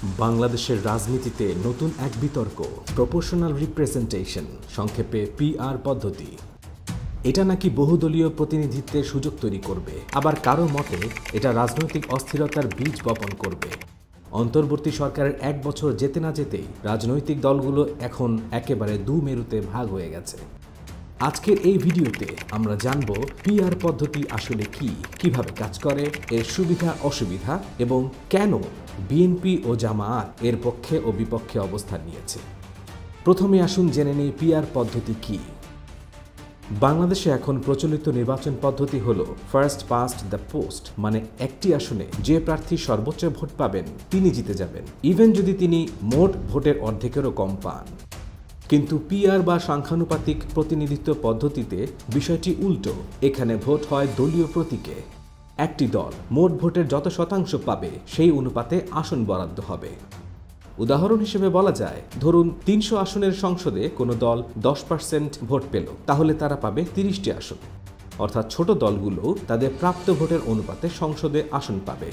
বাংলাদেশের রাজনীতিতে নতুন এক বিতর্ক, প্রপোর্শনাল রিপ্রেজেন্টেশন, সংক্ষেপে পিআর পদ্ধতি। এটা নাকি বহুদলীয় প্রতিনিধিত্বের সুযোগ তৈরি করবে, আবার কারো মতে এটা রাজনৈতিক অস্থিরতার বীজ বপন করবে। অন্তর্বর্তী সরকারের 1 বছর যেতে না যেতেই রাজনৈতিক দলগুলো এখন একেবারে দু মেরুতে ভাগ হয়ে গেছে। আজকের এই ভিডিওতে আমরা জানব পিআর পদ্ধতি আসলে কি, কিভাবে কাজ করে, এর সুবিধা অসুবিধা এবং কেন বিএনপি ও জামায়াত এর পক্ষে ও বিপক্ষে অবস্থান নিয়েছে। প্রথমে আসুন জেনে নিই পিআর পদ্ধতি কি। বাংলাদেশে এখন প্রচলিত নির্বাচন পদ্ধতি হলো ফার্স্ট পাস্ট দ্য পোস্ট, মানে একটি আসনে যে প্রার্থী সর্বোচ্চ ভোট পাবেন তিনি জিতে যাবেন, ইভেন যদি তিনি মোট ভোটের অর্ধেকেরও কম পান। কিন্তু পিআর বা সংখ্যানুপাতিক প্রতিনিধিত্ব পদ্ধতিতে বিষয়টি উল্টো। এখানে ভোট হয় দলীয় প্রতীকে। একটি দল মোট ভোটের যত শতাংশ পাবে সেই অনুপাতে আসন বরাদ্দ হবে। উদাহরণ হিসেবে বলা যায়, ধরুন 300 আসনের সংসদে কোনো দল 10% ভোট পেল, তাহলে তারা পাবে 30টি আসন। অর্থাৎ ছোট দলগুলো তাদের প্রাপ্ত ভোটের অনুপাতে সংসদে আসন পাবে।